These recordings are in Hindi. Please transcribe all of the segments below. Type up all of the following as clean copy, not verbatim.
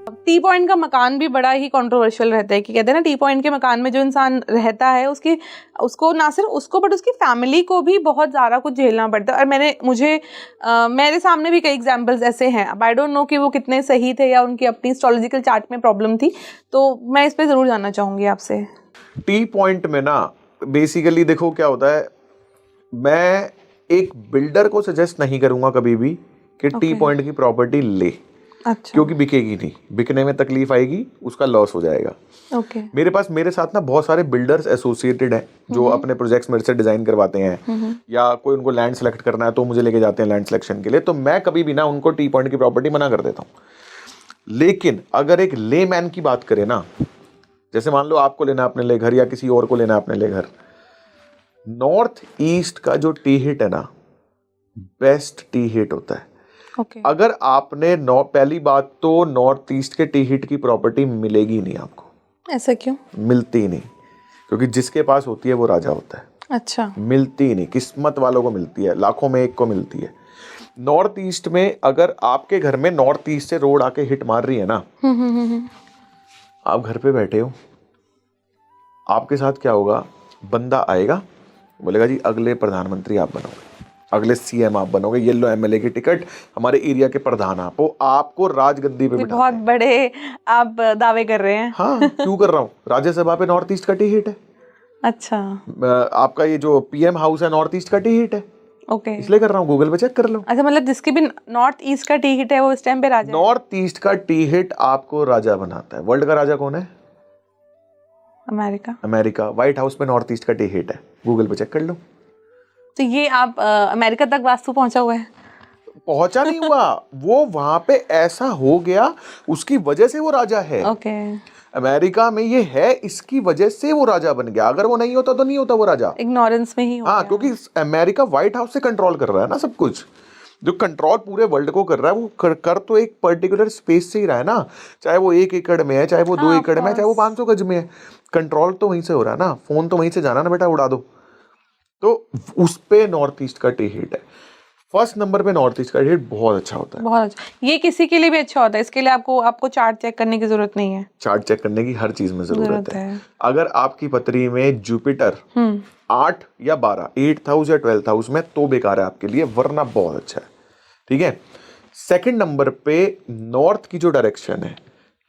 टी पॉइंट का मकान भी बड़ा ही कंट्रोवर्शियल रहता है कि कहते हैं ना, टी पॉइंट के मकान में जो इंसान रहता है उसको ना सिर्फ उसको बट उसकी फैमिली को भी बहुत ज़्यादा कुछ झेलना पड़ता है। और मेरे सामने भी कई एग्जांपल्स ऐसे हैं। अब आई डोंट नो कि वो कितने सही थे या उनकी अपनी एस्ट्रोलॉजिकल चार्ट में प्रॉब्लम थी, तो मैं इस पर ज़रूर जानना चाहूँगी आपसे। टी पॉइंट में ना बेसिकली देखो क्या होता है, मैं एक बिल्डर को सजेस्ट नहीं करूंगा कभी भी कि टी पॉइंट की प्रॉपर्टी ले। अच्छा। क्योंकि बिकेगी नहीं, बिकने में तकलीफ आएगी, उसका लॉस हो जाएगा। ओके। मेरे साथ ना बहुत सारे बिल्डर्स एसोसिएटेड हैं जो अपने प्रोजेक्ट्स मेरे से डिजाइन करवाते हैं, या कोई उनको लैंड सेलेक्ट करना है तो मुझे लेके जाते हैं लैंड सिलेक्शन के लिए, तो मैं कभी भी ना उनको टी पॉइंट की प्रॉपर्टी मना कर देता हूँ। लेकिन अगर एक ले मैन की बात करें ना, जैसे मान लो आपको लेना अपने लिए घर या किसी और को लेना अपने लिए घर, नॉर्थ ईस्ट का जो टी हिट है ना, बेस्ट टी हिट होता है। ओके। अगर आपने पहली बात तो नॉर्थ ईस्ट के टी हिट की प्रॉपर्टी मिलेगी नहीं आपको। ऐसा क्यों? मिलती ही नहीं, क्योंकि जिसके पास होती है वो राजा होता है। अच्छा। मिलती ही नहीं, किस्मत वालों को मिलती है, लाखों में एक को मिलती है। नॉर्थ ईस्ट में अगर आपके घर में नॉर्थ ईस्ट से रोड आके हिट मार रही है ना, आप घर पे बैठे हो, आपके साथ क्या होगा, बंदा आएगा बोलेगा जी अगले प्रधानमंत्री आप बनोगे, अगले सीएम आप बनोगे, येलो एमएलए की टिकट, हमारे एरिया के प्रधान आप हो, आपको राजगद्दी पे बिठाते बहुत बड़े आप दावे कर रहे हैं। हाँ, क्यों कर रहा हूँ, राज्यसभा पे नॉर्थ ईस्ट का टी हिट है। अच्छा। आपका ये जो पीएम हाउस है नॉर्थ ईस्ट का टी हिट है। ओके। इसलिए कर रहा हूँ, गूगल पे चेक कर लो। अच्छा, मतलब जिसकी भी नॉर्थ ईस्ट का टी हिट है वो इस टाइम पे राजा है। नॉर्थ ईस्ट का टी हिट आपको राजा बनाता है। वर्ल्ड का राजा कौन है? अमेरिका। अमेरिका। व्हाइट हाउस पे नॉर्थ ईस्ट का टी हिट है, गूगल पे चेक कर लो। तो ये आप अमेरिका तक वास्तु पहुंचा हुआ है? पहुंचा नहीं हुआ, वो वहां पे ऐसा हो गया, उसकी वजह से वो राजा है। ओके। अमेरिका में ये है, इसकी वजह से वो राजा बन गया। अगर वो नहीं होता तो नहीं होता वो राजा। इग्नोरेंस में ही हो हाँ, गया। क्योंकि अमेरिका व्हाइट हाउस से कंट्रोल कर रहा है ना सब कुछ। जो कंट्रोल पूरे वर्ल्ड को कर रहा है, वो कर तो एक पर्टिकुलर स्पेस से ही रहा है ना, चाहे वो 1 एकड़ में है, चाहे वो 2 एकड़ में है, चाहे वो 500 गज में है, कंट्रोल तो वहीं से हो रहा है ना। फोन तो वहीं से जाना ना बेटा, उड़ा दो। तो उस पे नॉर्थ ईस्ट का टी हिट है। फर्स्ट नंबर पे नॉर्थ ईस्ट का टी हिट बहुत अच्छा होता है। बहुत अच्छा। ये किसी के लिए भी अच्छा होता है, इसके लिए आपको चार्ट चेक करने की जरूरत नहीं है। चार्ट चेक करने की हर चीज में जरूरत है। अगर आपकी पत्री में जुपिटर 8 या 12, 8th हाउस या 12th हाउस में, तो बेकार है आपके लिए, वरना बहुत अच्छा है। ठीक है। सेकंड नंबर पे नॉर्थ की जो डायरेक्शन है,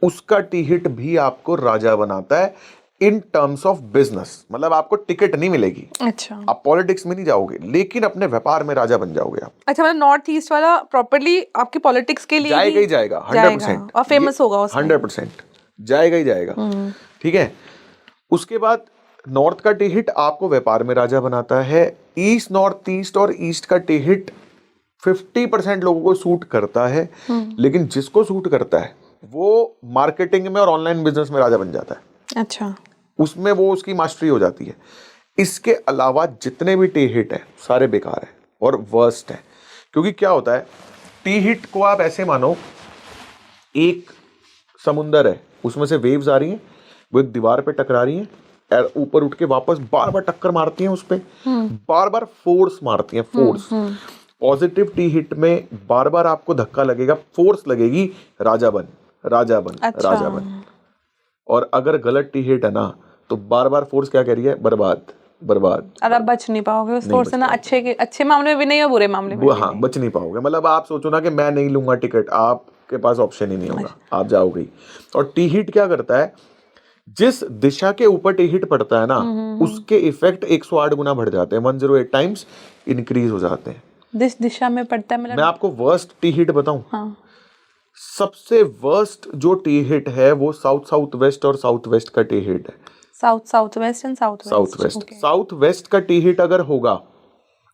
उसका टी हिट भी आपको राजा बनाता है इन टर्म्स ऑफ बिजनेस। मतलब आपको टिकट नहीं मिलेगी, अच्छा। आप पॉलिटिक्स में नहीं जाओगे, लेकिन अपने व्यापार में राजा बन जाओगे आप। अच्छा, मतलब नॉर्थ ईस्ट वाला प्रॉपर्ली आपकी पॉलिटिक्स के लिए जाएगा ही जाएगा, 100%। और फेमस होगा उसमें 100% जाएगा ही जाएगा। ठीक है। उसके बाद नॉर्थ का टी हिट आपको व्यापार में राजा बनाता है। ईस्ट, नॉर्थ ईस्ट और ईस्ट का टी हिट 50% लोगों को सूट करता है, लेकिन जिसको सूट करता है वो मार्केटिंग में और ऑनलाइन बिजनेस में राजा बन जाता है। अच्छा। उसमें वो उसकी मास्टरी हो जाती है। इसके अलावा जितने भी टी हिट है सारे बेकार है और वर्स्ट है। क्योंकि क्या होता है, टी हिट को आप ऐसे मानो एक समुंदर है, उसमें से वेव्स आ रही हैं, वो एक दीवार पे टकरा रही हैं, ऊपर उठ के वापस बार बार टक्कर मारती हैं, उस पे बार बार फोर्स मारती हैं, फोर्स। पॉजिटिव टी हिट में बार बार आपको धक्का लगेगा, फोर्स लगेगी, राजा बन, राजा बन, अच्छा। राजा बन। और अगर गलत टी हिट है ना, तो बार बार फोर्स क्या कह रही है, बर्बाद, बर्बाद। और आप बच नहीं पाओगे उस फोर्स से ना, अच्छे मामले में भी नहीं और बुरे मामले में भी हाँ, बच नहीं पाओगे। मतलब आप सोचो ना कि मैं नहीं लूंगा टिकट, आपके पास ऑप्शन ही नहीं होगा, आप जाओगे ही। और टी हिट क्या करता है, जिस दिशा के ऊपर टी हिट पड़ता है ना, उसके इफेक्ट 108 गुना बढ़ जाते हैं, 108 टाइम्स इंक्रीज हो जाते हैं। जिस दिशा में पड़ता है, मतलब मैं आपको वर्स्ट टी हिट बताऊं? हाँ। सबसे वर्स्ट जो टी हिट है वो साउथ साउथ वेस्ट और साउथ वेस्ट का टी हिट है। South west and south west. South west का टी हिट अगर होगा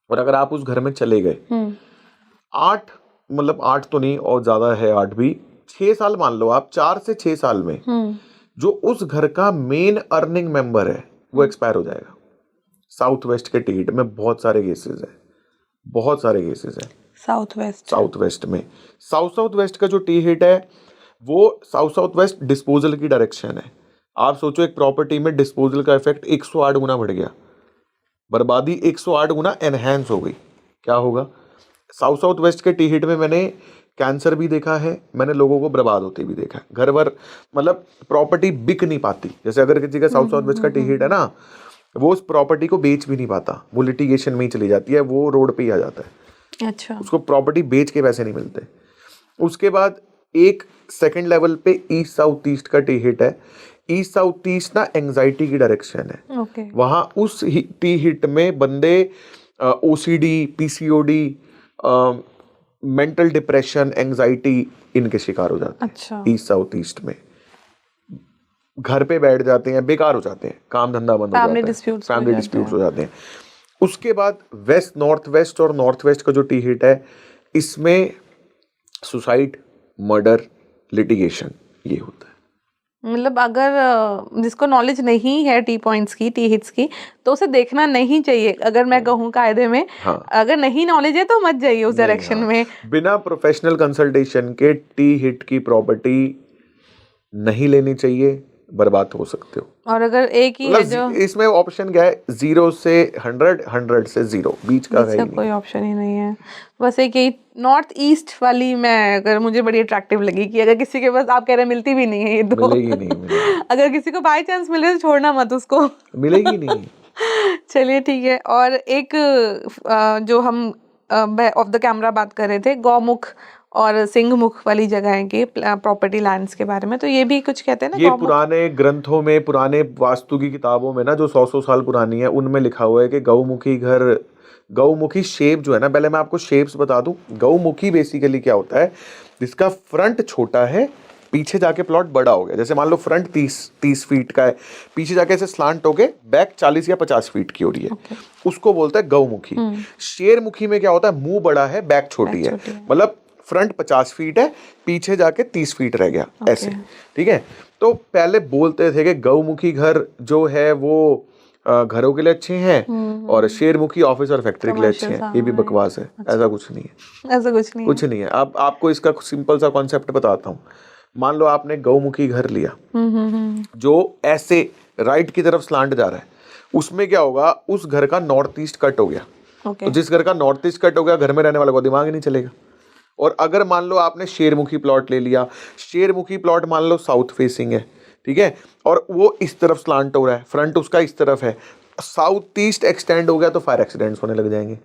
और अगर आप उस घर में चले गए, 8, मतलब 8 तो नहीं और ज्यादा है, 8 भी, 6 साल मान लो आप, 4 से 6 साल में जो उस घर का मेन अर्निंग मेंबर है वो एक्सपायर हो जाएगा। साउथ वेस्ट के टी हिट में बहुत सारे केसेस है, बहुत सारे केसेस है। साउथ वेस्ट में साउथ वेस्ट का जो टी हिट है वो साउथ वेस्ट डिस्पोजल की डायरेक्शन है। आप सोचो एक प्रॉपर्टी में डिस्पोजल का इफेक्ट 108 गुना बढ़ गया, बर्बादी 108 गुना एनहेंस हो गई, क्या होगा? साउथ वेस्ट के टी हिट में मैंने कैंसर भी देखा है मैंने, लोगों को बर्बाद होते भी देखा है। घर भर मतलब प्रॉपर्टी बिक नहीं पाती, जैसे अगर किसी का साउथ वेस्ट का टी हिट है ना, वो उस प्रॉपर्टी को बेच भी नहीं पाता, वो लिटिगेशन में ही चली जाती है, वो रोड पे ही आ जाता है। अच्छा। उसको प्रॉपर्टी बेच के पैसे नहीं मिलते। उसके बाद एक सेकंड लेवल पे ईस्ट साउथ ईस्ट का टी हिट है। ईस्ट साउथ ईस्ट ना एंजाइटी की डायरेक्शन है। ओके। वहां उस टी हिट में बंदे OCD, PCOD, mental depression, anxiety इनके शिकार हो जाते हैं। अच्छा। ईस्ट साउथ ईस्ट में घर पे बैठ जाते हैं, बेकार हो जाते हैं, काम धंधा बंद हो जाता है, फैमिली डिस्प्यूट्स हो जाते हैं। उसके बाद वेस्ट नॉर्थ वेस्ट और नॉर्थ वेस्ट का जो टी हिट है, इसमें सुसाइड, मर्डर, लिटिगेशन ये होता है। मतलब अगर जिसको नॉलेज नहीं है टी पॉइंट्स की, टी हिट्स की, तो उसे देखना नहीं चाहिए। अगर मैं कहूँ कायदे में, हाँ। अगर नहीं नॉलेज है तो मत जाइए उस डायरेक्शन में। बिना प्रोफेशनल कंसल्टेशन के टी हिट की प्रॉपर्टी नहीं लेनी चाहिए, बर्बाद हो सकते हो। और अगर एक ही है जो इसमें ऑप्शन क्या है, 0 से 100, 100 से 0, बीच का है ही नहीं। कोई ऑप्शन ही नहीं है। बस एक यही नॉर्थ ईस्ट वाली मैं अगर मुझे बड़ी अट्रैक्टिव लगी कि अगर किसी के पास, आप कह रहे मिलती भी नहीं है ये दो, मिलेगी नहीं। अगर किसी को बाय चांस मिले तो छोड़ना मत उसको, मिलेगी नहीं। चलिए ठीक है। और एक जो हम ऑफ द कैमरा बात कर रहे थे, गौमुख और सिंहमुख वाली जगह की प्रॉपर्टी लैंड्स के बारे में, तो ये भी कुछ कहते हैं ना, ये पुराने ग्रंथों में, पुराने वास्तु की किताबों में ना, जो 100 साल पुरानी है, उनमें लिखा हुआ है कि गौमुखी घर, गौमुखी शेप जो है ना, पहले मैं आपको शेप्स बता दूं। गौमुखी बेसिकली क्या होता है, जिसका फ्रंट छोटा है, पीछे जाके प्लॉट बड़ा हो गया। जैसे मान लो फ्रंट 30 फीट का है, पीछे जाके ऐसे स्लांट हो गए, बैक 40 या 50 फीट की हो रही है, उसको बोलता है गौमुखी। शेरमुखी में क्या होता है, मुंह बड़ा है, बैक छोटी है, मतलब फ्रंट 50 फीट है, पीछे जाके 30 फीट रह गया, ऐसे। ठीक है। तो पहले बोलते थे कि गौमुखी घर जो है वो घरों के लिए अच्छे हैं और शेरमुखी ऑफिस और फैक्ट्री के लिए अच्छे हैं। ये भी बकवास है। ऐसा कुछ नहीं है, ऐसा कुछ नहीं है। अब आपको इसका सिंपल सा कॉन्सेप्ट बताता हूँ। मान लो आपने गौमुखी घर लिया जो ऐसे राइट की तरफ स्लांट जा रहा है, उसमें क्या होगा, उस घर का नॉर्थ ईस्ट कट हो गया। तो जिस घर का नॉर्थ ईस्ट कट हो गया, घर में रहने वाले को दिमाग ही नहीं चलेगा। और अगर मान लो आपने शेरमुखी प्लॉट ले लिया, शेरमुखी प्लॉट मान लो साउथ फेसिंग है, ठीक है, और वो इस तरफ स्लांट हो रहा है, फ्रंट उसका इस तरफ है, साउथ ईस्ट एक्सटेंड हो गया, तो फायर एक्सीडेंट्स होने लग जाएंगे।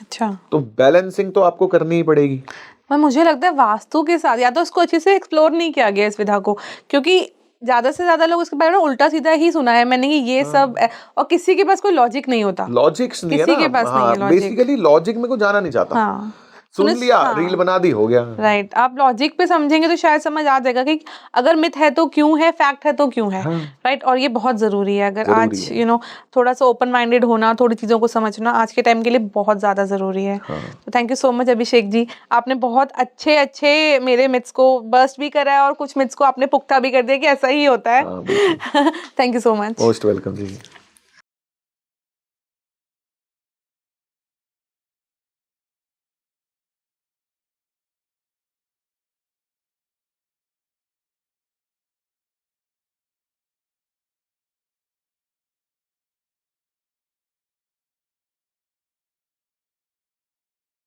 अच्छा। तो बैलेंसिंग तो आपको करनी ही पड़ेगी। पर मुझे लगता है वास्तु के साथ या तो उसको अच्छे से एक्सप्लोर नहीं किया गया इस विधा को, क्योंकि ज्यादा से ज्यादा लोग इसके बारे में उल्टा सीधा ही सुना है मैंने कि ये सब और किसी के पास कोई लॉजिक नहीं होता। लॉजिक्स नहीं है ना, किसी के पास नहीं है लॉजिक। बेसिकली लॉजिक में को जाना नहीं चाहता। हाँ। सुन लिया, रील बना दी, हो गया। राइट। आप लॉजिक पे समझेंगे तो शायद समझ आ जाएगा कि अगर मिथ है तो क्यों है, फैक्ट है तो क्यों है। राइट। और ये बहुत जरूरी है। अगर आज थोड़ा सा ओपन माइंडेड होना, थोड़ी चीजों को समझना आज के टाइम के लिए बहुत ज्यादा जरूरी है। तो thank you so much Abhishek ji, आपने बहुत अच्छे मेरे मिथ्स को बस्ट भी करा है और कुछ मिथ्स को आपने पुख्ता भी कर दिया कि ऐसा ही होता है। Thank you so much. Most welcome ji.